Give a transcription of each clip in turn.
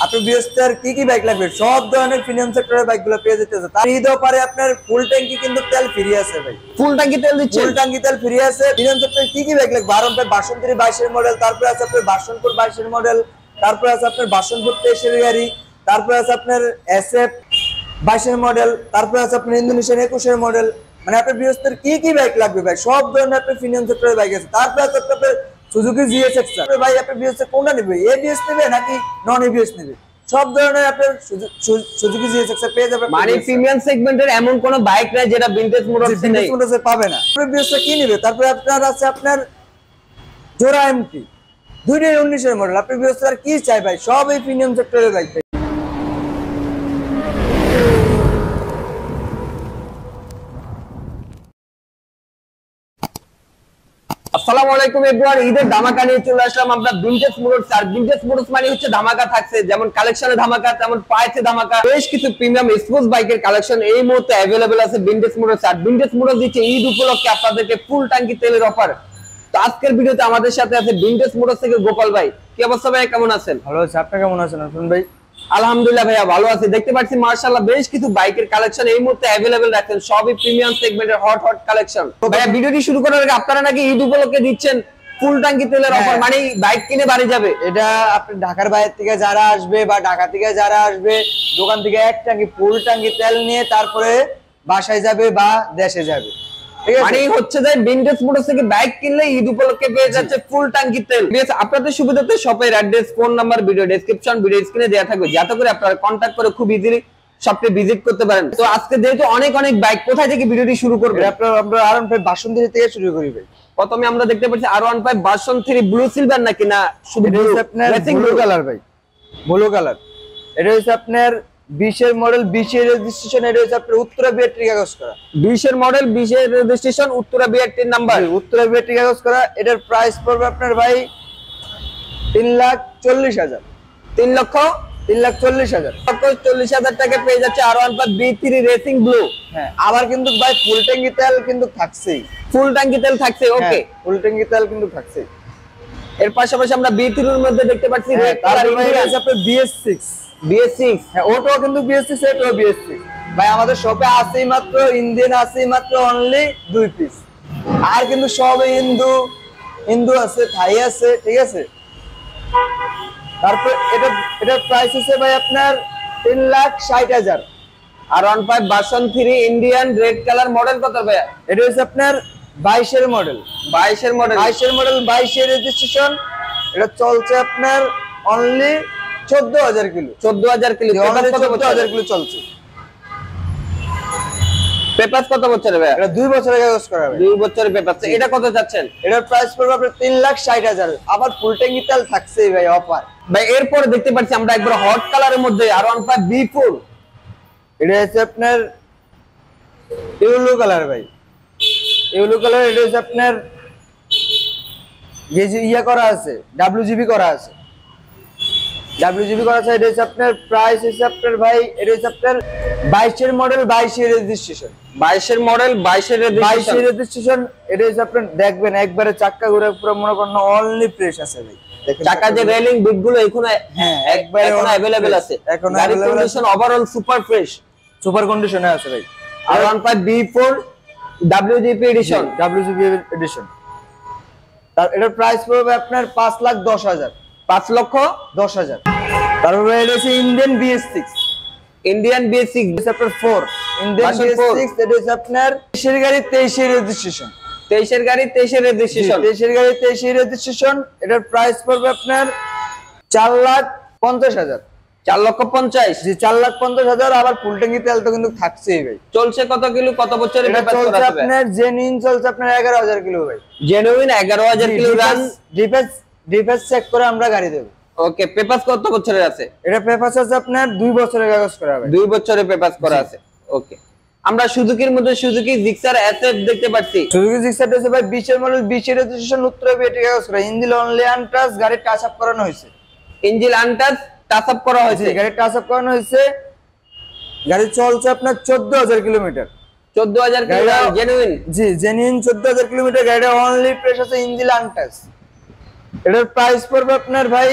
আপনার বৃহস্পতিবার কি বাইক লাগবে সব ধরনের প্রিমিয়াম সেক্টরের বাইকগুলো পেয়ে যেতেছে। তার ঈদও পারে আপনার ফুল ট্যাঙ্কি কিন্তু তেল ফ্রি আছে ভাই। ফুল ট্যাঙ্কি তেল দিচ্ছে, ফুল ট্যাঙ্কি তেল ফ্রি আছে। প্রিমিয়াম সেক্টরে কি বাইক লাগবে? আরন ভাই বাসন্তী 22 মডেল, তারপরে আছে আপনার বাসনপুর 22 মডেল, তারপরে আছে আপনার বাসনপুর 23 গাড়ি, তারপরে আছে আপনার এসএফ 22 মডেল, তারপরে আছে আপনার ইন্দোনেশিয়ান 21 মডেল। মানে আপনার বৃহস্পতিবার কি বাইক লাগবে ভাই সব ধরনের আপনার প্রিমিয়াম সেক্টরের বাইক আছে। তারপরে আছে আপনার সুজুকি জিএসএক্স ভাই। আপনার বৃহস্পতিবার কোনটা নেবে? এবিএস নেবে নাকি নন এবিএস নেবে? সব ধরনের আপনার সুজুকি জিএসএক্স পেয়ে যাবে। মানে প্রিমিয়াম সেগমেন্টের এমন কোন বাইক নাই যেটা ভিনটেজ মোটরসে নেই, মোটরসে পাবে না। আপনার বৃহস্পতিবার কি নেবে? তারপরে আপনার আছে আপনার জোড়া এমটি 2019 মডেল। আপনি বৃহস্পতিবার কি চাই ভাই? সব এই প্রিমিয়াম সেক্টরের বাইক। আসসালামু আলাইকুম এভরিওয়ান, ঈদের ধামাকা নিয়ে চলে আসলাম আমরা ভিনটেজ মোটরস। আর ভিনটেজ মোটরস মানে হচ্ছে ধামাকা থাকছে, যেমন কালেকশনে ধামাকা তেমন প্রাইসে ধামাকা। বেশ কিছু প্রিমিয়াম স্পোর্টস বাইকের কালেকশন এই মুহূর্তে अवेलेबल আছে ভিনটেজ মোটরস। আর ভিনটেজ মোটরস দিচ্ছে ঈদ উপলক্ষে আপনাদেরকে ফুল ট্যাঙ্কি তেলের অফার। তো আজকের ভিডিওতে আমাদের সাথে আছে ভিনটেজ মোটরস থেকে গোপাল ভাই। কি অবস্থা ভাই, কেমন আছেন? ভালো আছি, আপনি কেমন আছেন আরফান ভাই? আলহামদুলিল্লাহ ভাইয়া ভালো আছি। দেখতে পাচ্ছি মাশাআল্লাহ বেশ কিছু বাইকের কালেকশন এই মুহূর্তে अवेलेबल রাখেন, সবই প্রিমিয়াম সেগমেন্টের হট কালেকশন। ভাইয়া ভিডিওটি শুরু করার আগে আপনারা নাকি ঈদ উপলক্ষে দিচ্ছেন ফুল ট্যাঙ্কি তেলের অফার, মানে বাইক কিনে বাড়ি যাবে। এটা আপনি ঢাকার বাইরে থেকে যারা আসবে বা ঢাকা থেকে যারা আসবে দোকান থেকে এক ট্যাঙ্কি ফুল ট্যাঙ্কি তেল নিয়ে তারপরে বাসায় যাবে বা দেশে যাবে। মানে হচ্ছে যে ভিনটেজ মোটরস থেকে বাইক কিনলে ঈদ উপলক্ষে পেয়ে যাচ্ছে ফুল ট্যাঙ্কি তেল। আপনাদের সুবিধাতে শপের address, phone number video description, video স্ক্রিনে দেওয়া থাকবে, যাতে করে আপনারা কন্টাক্ট করে খুব ইজিলি শপে ভিজিট করতে পারেন। তো আজকে যেহেতু অনেক বাইক, কোথায় থেকে ভিডিওটি শুরু করবে? আমরা আরন ভাই বাসন্তী থেকে শুরু করি ভাই। প্রথমে আমরা দেখতে পাচ্ছি R15 ভার্সন 3 ব্লু সিলভার নাকি না শুধু ব্লু কালার ভাই, ব্লু কালার। এটা হচ্ছে আপনার 20 এর মডেল, 20 এর রেজিস্ট্রেশন। এটা হচ্ছে আপনার উত্তরা বিআরটি কাগজ করা। 20 এর মডেল, 20 এর registration, Uttara BRT number, Uttara BRT কাগজ করা। এটার প্রাইস পড়বে আপনার ভাই 3,40,000। 3,40,000 টাকা পেয়ে যাচ্ছে R15 B3 রেসিং ব্লু। হ্যাঁ, আবার কিন্তু ভাই ফুল ট্যাঙ্কি তেল কিন্তু থাকছেই। ফুল ট্যাঙ্কি তেল থাকছে, ওকে ফুল ট্যাঙ্কি তেল কিন্তু থাকছে। এর পাশাপাশি আমরা B3 এর মধ্যে দেখতে পাচ্ছি রেড কালার আপনার BS6। হ্যাঁ, ওটাও কিন্তু BS6, এটাও BS6 ভাই। আমাদের শপে আছেই মাত্র ইন্ডিয়ান আছেই মাত্র অনলি 2 পিস। আর কিন্তু সব হিন্দু আছে, থাই আছে, ঠিক আছে। তারপর এটার প্রাইস হচ্ছে ভাই আপনার 3,60,000। R15 version 3 Indian red colour, model কত ভাইয়া? এটা হচ্ছে আপনার 22 এর মডেল, 22 এর মডেল, 22 এর রেজিস্ট্রেশন। এটা চলছে আপনার অনলি 14,000 কিলো। 14,000 কিলো, 14,000 কিলো চলছে। পেপারস কত বছরের ভাইয়া? এটা 2 বছরের কাগজ করা ভাই। 2 বছরের পেপারস। এটা কত যাচ্ছেন? এটার প্রাইস পড়বে আপনার 3,60,000। আবার ফুল ট্যাঙ্কি তেল থাকছেই ভাই অফার। ভাই এরপর দেখতে পাচ্ছি আমরা একবার হট কালারের মধ্যে R15 B4। এটা হচ্ছে আপনার ইয়েলো কালার ভাই, ইয়েলো কালার। এটা হচ্ছে আপনার ইয়া করা আছে, WGB করা আছে, WGB করা আছে। এটা হচ্ছে আপনার প্রাইস হচ্ছে আপনার ভাই, এটা হচ্ছে আপনার 22 এর মডেল, 22 এর রেজিস্ট্রেশন, 22 এর মডেল, 22 এর রেজিস্ট্রেশন। এটা হচ্ছে আপনার দেখবেন একবারে চাক্কা ঘুরে পুরো মনে করেন অনলি ফ্রেশ আছে ভাই। চাকা যে রেলিং বিট গুলো এখানে একবারে अवेलेबल আছে, এখন গাড়ি condition overall super fresh, super কন্ডিশনে আছে ভাই। R15 B4 WGP addition, WGP addition. তার এটার প্রাইস পড়বে আপনার 5,10,000, 5,10,000। তারপরে এটা হচ্ছে Indian BS6, Indian BS6 chapter 4 Indian BS6। এটা হচ্ছে আপনার 23 এর গাড়ি, 23 এর রেজিস্ট্রেশন, 23 এর গাড়ি, 23 এর রেজিস্ট্রেশন, 23 এর গাড়ি, 23 এর রেজিস্ট্রেশন। এটার প্রাইস পড়বে আপনার 4,50,000। 4,50,000, জি 4,50,000। আবার ফুল ট্যাঙ্কি তেল তো কিন্তু থাকছেই ভাই। চলছে কত কিলো, কত বছরের পেপার করা আছে? আপনার জেনুইন চলছে আপনার 11,000 কিলো ভাই। Genuine 11,000 kilo run. Defence check করে আমরা গাড়ি দেব। ওকে, পেপার কত বছরের আছে? এটা পেপার আছে আপনার 2 বছরের কাগজ করা ভাই। 2 বছরের পেপার করা আছে, ওকে। আমরা সুজুকির মধ্যে সুজুকি জিক্সার SF দেখতে পাচ্ছি। সুজুকি জিক্সার আছে ভাই 20 এর মডেল, 20 এর রেজিস্ট্রেশন, উত্তরা বিআরটি কাগজ করা। ইঞ্জিন অনলি আনটাচ, গাড়ি টাচ আপ করানো হয়েছে। ইঞ্জিন আনটাচ, টাচ আপ করা হয়েছে, গাড়ি টাচ আপ করানো হয়েছে। গাড়ি চলছে আপনার 14,000 কিলোমিটার। 14,000 কিলো জেনুইন, জি জেনুইন 14,000 কিলোমিটার। গাড়িটা অনলি ফ্রেশ আছে, ইঞ্জিন আনটাচ। এটার প্রাইস পড়বে আপনার ভাই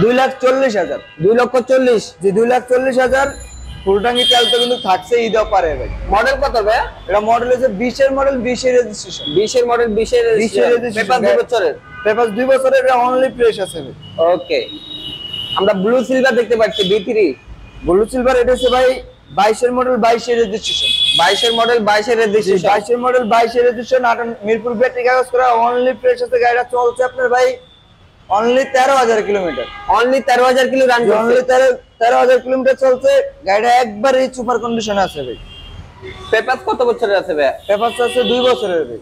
2,40,000। 2,40,000 জি 2,40,000। ফুল ট্যাঙ্কি তেল তো কিন্তু থাকছে, ঈদ অফারে ভাই। মডেল কত ভাই? এটা মডেল হচ্ছে 20 এর মডেল, 20 এর রেজিস্ট্রেশন। 20 এর মডেল, 20 এর রেজিস্ট্রেশন, পেপার 2 বছরের। পেপার 2 বছরের, এটা অনলি ফ্রেশ আছে ভাই। ওকে, আমরা ব্লু সিলভার দেখতে পাচ্ছি B3। ব্লু সিলভার এটা হচ্ছে ভাই 22 এর মডেল, 22 এর রেজিস্ট্রেশন। 22 এর মডেল, 22 এর রেজিস্ট্রেশন। 22 এর মডেল, 22 এর রেজিস্ট্রেশন, মিরপুর ব্যাটারি কাগজ করা, অনলি ফ্রেশ আছে। গাড়িটা চলছে আপনার ভাই only 13,000 kilometre. Only 13,000 kilo run করছে। অনলি 13,000 কিলোমিটার চলছে। গাড়িটা একবারে সুপার কন্ডিশনে আছে ভাই। পেপার কত বছরের আছে ভাই? পেপার আছে 2 বছরের ভাই।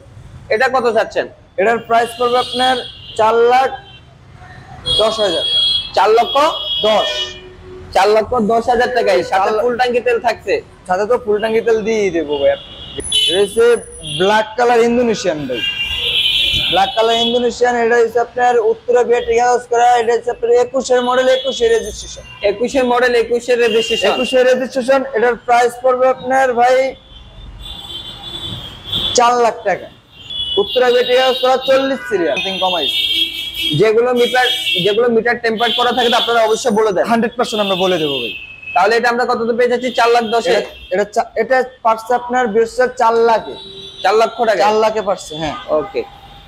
এটা কত চাচ্ছেন? এটার প্রাইস পড়বে আপনার 4,10,000। 4,10,000। 4,10,000 টাকায় সাথে ফুল ট্যাঙ্কি তেল থাকছে। সাথে তো ফুল ট্যাঙ্কি তেল দিয়ে দেবো ভাই। এটা হচ্ছে ব্ল্যাক কালার ইন্দোনেশিয়ান ভাই। ব্ল্যাক কালার ইন্দোনেশিয়ান, এটা হচ্ছে আপনার উত্তরা ব্যাটারি কাগজ করা। এটা হচ্ছে আপনার 21 এর মডেল, 21 এর রেজিস্ট্রেশন। 21 এর মডেল, 21 এর রেজিস্ট্রেশন। 21 এর রেজিস্ট্রেশন। এটার প্রাইস পড়বে আপনার ভাই 4 লাখ টাকা। উত্তরা ব্যাটারি কাগজ করা, 40 সিরিয়াল। সামথিং কমাইছে। যেগুলো মিটার টেম্পার্ড করা থাকে তো আপনারা অবশ্যই বলে দেন। 100% আমরা বলে দেবো ভাই। তাহলে এটা আমরা কততে পেয়ে যাচ্ছি? 4,10,000। এটা পারছে আপনার 4 লাখে। 4 লক্ষ টাকা। 4 লাখে পারছে, হ্যাঁ। ওকে,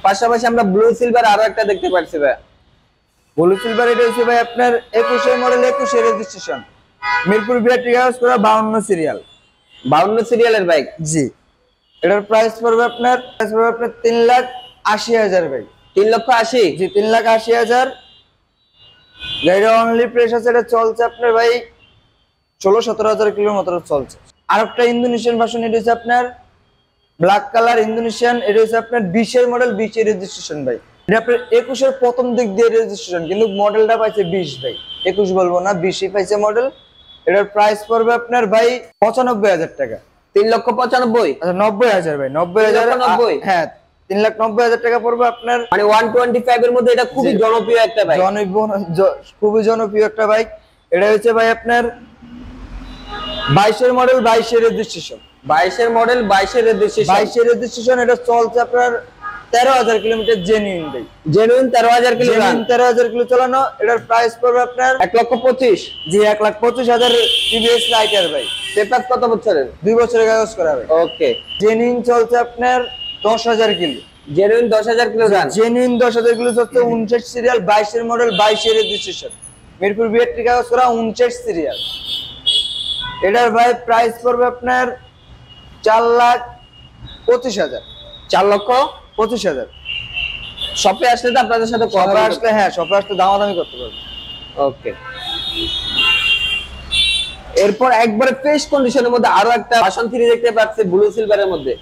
পাশাপাশি আমরা ব্লু সিলভার আরো একটা দেখতে পাচ্ছি ভাই। ব্লু সিলভার এটা হচ্ছে ভাই আপনার 21 এর মডেল, 21 এর রেজিস্ট্রেশন। মিরপুর ব্যাটারি কাগজ করা, 52 সিরিয়াল। 52 সিরিয়ালের বাইক। জি, এটার প্রাইস পড়বে আপনার 3,80,000 ভাই। 3,80,000। জি 3,80,000। গাড়িটা অনলি প্রেস আছে। এটা চলছে আপনার ভাই 16-17 কিলোর মতো চলছে। আরেকটা ইন্দোনেশিয়ান ভার্সন, এটা হচ্ছে আপনার ব্ল্যাক কালার ইন্দোনেশিয়ান। এটা হচ্ছে আপনার 20 এর মডেল, 20 এর রেজিস্ট্রেশন ভাই। এটা আপনার 21 এর প্রথম দিক দিয়ে রেজিস্ট্রেশন, কিন্তু মডেলটা পাইছে 20 ভাই। 21 বলবো না, 20ই পাইছে মডেল। এটার প্রাইস পড়বে আপনার ভাই 95,000 টাকা। 3,95,000। আচ্ছা 90,000 ভাই। 90,000। 90,000। হ্যাঁ 3,90,000 টাকা পড়বে আপনার। মানে 125 এর মধ্যে এটা খুবই জনপ্রিয় একটা বাইক। খুবই জনপ্রিয় একটা বাইক। এটা হচ্ছে ভাই আপনার 22 এর মডেল, 22 এর রেজিস্ট্রেশন। 22 এর মডেল, 22 এর রেজিস্ট্রেশন। 22 এর রেজিস্ট্রেশন। এটা চলছে আপনার 13,000 কিলোমিটার জেনুইন ভাই। Genuine 13,000 kilo run. 13,000 কিলো চালানো। এটার প্রাইস পড়বে আপনার 1,25,000। জি 1,25,000 টিভিএস রাইডার ভাই। পেপার কত বছরের? 2 বছরের কাগজ করা ভাই। ওকে, জেনুইন চলছে আপনার 10,000 kilo. Genuine 10,000 kilo run. Genuine 10,000 kilo চলছে। 59 সিরিয়াল, 22 এর মডেল, 22 এর রেজিস্ট্রেশন। মিরপুর ব্যাটারি কাগজ করা, 59 সিরিয়াল। এটার ভাই প্রাইস পড়বে আপনার 4,25,000। 4,25,000। শপে আসলে তো আপনাদের সাথে কথা শপে আসলে, হ্যাঁ শপে আসলে দামাদামি করতে পারবে। ওকে, এরপর একবারে ফ্রেশ কন্ডিশনের মধ্যে আরো একটা ভার্সন 3 দেখতে পাচ্ছি ব্লু সিলভারের মধ্যে।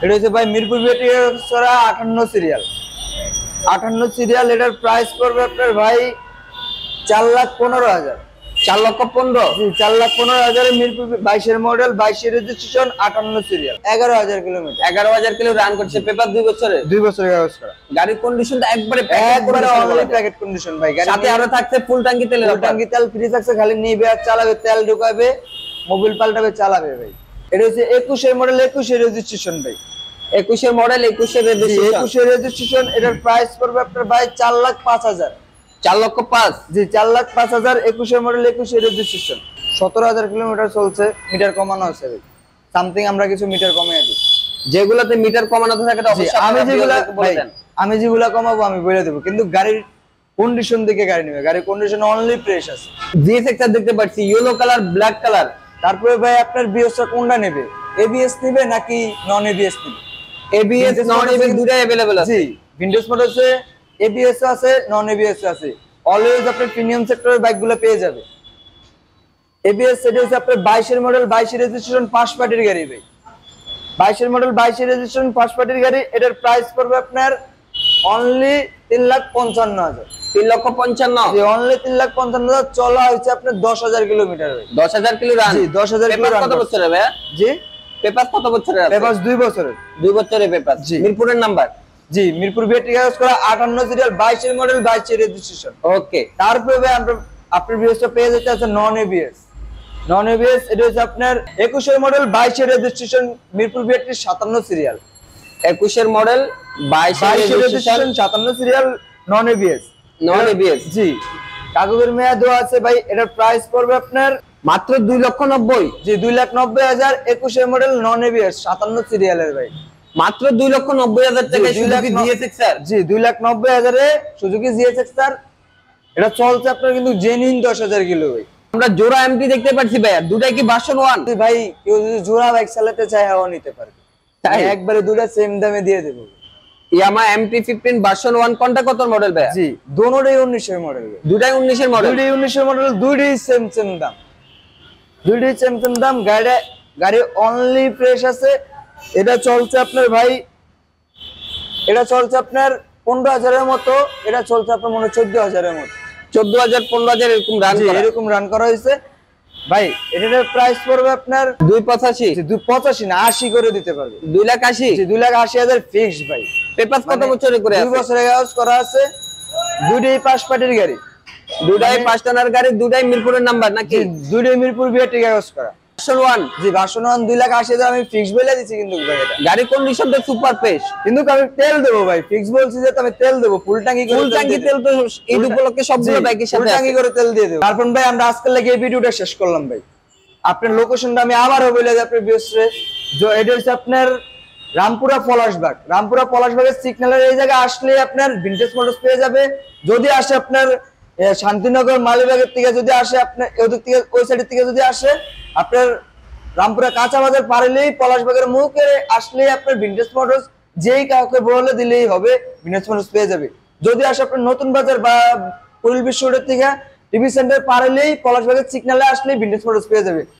এটা হচ্ছে ভাই মিরপুর ব্যাটারি কাগজ করা, 58 সিরিয়াল। 58 সিরিয়াল। এটার প্রাইস পড়বে আপনার ভাই 4,15,000। 4,15,000। জি 4,15,000 মিরপুর 22 এর মডেল, 22 এর registration, 58 serial. 11,000 kilometre. 11,000 kilo run করছে। পেপার 2 বছরের। 2 বছরের কাগজ করা। গাড়ির কন্ডিশনটা একবারে অনলি প্যাকেট কন্ডিশন ভাই। গাড়ি সাথে আরো থাকছে ফুল ট্যাঙ্কি তেলের ফুল ট্যাঙ্কি তেল ফ্রি থাকছে। খালি নিবে আর চালাবে, তেল ঢুকাবে, মোবিল পাল্টাবে, চালাবে ভাই। এটা হচ্ছে 21 এর মডেল, 21 এর রেজিস্ট্রেশন ভাই। 21 এর মডেল, 21 এর রেজিস্ট্রেশন। 21 এর রেজিস্ট্রেশন। এটার প্রাইস পড়বে আপনার ভাই 4,05,000। 4,05,000। জি 4,05,000। 21 এর মডেল, 21 এর রেজিস্ট্রেশন। 17,000 কিলোমিটার চলছে। মিটার কমানো আছে ভাই। সামথিং আমরা কিছু মিটার কমিয়ে দিই। যেগুলোতে মিটার কমানো থাকে এটা অবশ্যই আমি যেগুলা কমাবো আমি বলে দেবো, কিন্তু গাড়ির কন্ডিশন দেখে গাড়ি নেবে। গাড়ির কন্ডিশন অনলি ফ্রেশ আছে। জি সেক্টর দেখতে পাচ্ছি ইয়েলো কালার, ব্ল্যাক কালার। তারপরে ভাই আপনার বিএসটা কোনটা নেবে? এবিএস নেবে নাকি নন এবিএস নেবে? এবিএস নন এবিএস দুটোই अवेलेबल আছে। জি ভিনটেজ মডেলসে এবিএস আছে, নন এবিএস আছে। অলওয়েজ আপনার প্রিমিয়াম সেক্টরের বাইকগুলো পেয়ে যাবে। এবিএস সেটা হচ্ছে আপনার 22 এর মডেল, 22 এর রেজিস্ট্রেশন, ফার্স্ট পার্টির গাড়ি ভাই। 22 এর মডেল, 22 এর রেজিস্ট্রেশন, ফার্স্ট পার্টির গাড়ি। এটার প্রাইস পড়বে আপনার অনলি 3,55,000। 3,55,000। জি অনলি 3,55,000। চলা হয়েছে আপনার 10,000 কিলোমিটার ভাই। 10,000 কিলো রান। জি 10,000 কিলো রান। কত বছরের ভাই? জি পেপার কত বছরের আছে? পেপার 2 বছরের। 2 বছরের পেপার। জি। মিরপুরের নাম্বার। জি মিরপুর ব্যাটারি কাগজ করা, 58 সিরিয়াল, 22 এর মডেল, 22 এর রেজিস্ট্রেশন। ওকে, তারপরে ভাই আমরা আপনার বিএসটা পেয়ে যেতে আছে নন এবিএস। নন এবিএস এটা হচ্ছে আপনার 21 এর মডেল, 22 এর রেজিস্ট্রেশন, মিরপুর ব্যাটারি 57 সিরিয়াল। 21 এর মডেল, 22 এর registration, 57 serial, non ABS. Non ABS. জি কাগজের মেয়াদও আছে ভাই। এটার প্রাইস পড়বে আপনার মাত্র 2,90,000। জি 2,90,000 21 মডেল নন এবিএস 57 সিরিয়ালের ভাই। মাত্র 2,90,000 টাকায় সুজুকি জিএসএক্সআর। জি 2,90,000 এ সুজুকি জিএসএক্সআর। এটা চলছে আপনার কিন্তু জেনুইন 10,000 কিলো ভাই। আমরা জোড়া এমটি দেখতে পাচ্ছি ভাইয়া, দুটাই কি ভার্সন 1? ভাই কেউ যদি জোড়া বাইক চালাতে চায় হাও নিতে পারবে, তাই একবারে দুটা সেম দামে দিয়ে দেবো। ইয়ামাহা MT-15 ভার্সন 1 কোনটা কত মডেল ভাইয়া? জি দোনোটাই 19 এর মডেল, দুটাই 19 এর মডেল। দুটোই 19 এর মডেল, দুটোই সেম সেম দাম, দুটোই সেম সেম দাম। গাড়ি অনলি ফ্রেশ আছে। এটা চলছে আপনার ভাই, এটা চলছে আপনার 15,000 এর মতো, এটা চলছে আপনার মনে 14,000 এর মতো। 14,000 15,000 এরকম রান করা, এরকম রান করা হয়েছে ভাই। এটার প্রাইস পড়বে আপনার 285। 85 না 80 করে দিতে পারবে। 2,80,000। 2,80,000 ফিক্স ভাই। পেপারস কত বছরের করে 2 আছে? বছরের কাগজ করা আছে। দুটোই পাঁচ পার্টির গাড়ি, দুটাই 5 টানার গাড়ি, দুটাই মিরপুরের নাম্বার নাকি? দুটোই মিরপুর বিআরটি কাগজ করা। ভার্সন 1 জি ভার্সন 1 2,80,000 আমি ফিক্স বলে দিচ্ছি কিন্তু ভাই। এটা গাড়ি কন্ডিশনটা সুপার ফ্রেশ, কিন্তু আমি তেল দেবো ভাই, ফিক্স বলছি যে আমি তেল দেবো ফুল ট্যাঙ্কি করে। ফুল ট্যাঙ্কি তেল তো ঈদ উপলক্ষে সবগুলো বাইকের সাথে ফুল ট্যাঙ্কি করে তেল দিয়ে দেবো। তারপর ভাই আমরা আজকে লাগে এই ভিডিওটা শেষ করলাম ভাই। আপনার লোকেশনটা আমি আবারও বলে দিই আপনার বিএসরে, যে এটা হচ্ছে আপনার রামপুরা পলাশবাগ। রামপুরা পলাশবাগের সিগন্যালের এই জায়গায় আসলে আপনার ভিনটেজ মোটরস পেয়ে যাবে। যদি আসে আপনার শান্তিনগর মালিবাগের থেকে, যদি আসে আপনার ওদিক থেকে ওই সাইডের থেকে যদি আসে, আপনার রামপুরা কাঁচা বাজার পারলেই পলাশবাগের মুখে আসলেই আপনার ভিনটেজ মোটরস যেই কাউকে বলে দিলেই হবে, ভিনটেজ মোটরস পেয়ে যাবে। যদি আসে আপনার নতুন বাজার বা পুরিল বিশ্ব রোডের থেকে টিভি সেন্টার পারলেই পলাশবাগের সিগন্যালে আসলেই ভিনটেজ মোটরস পেয়ে যাবে।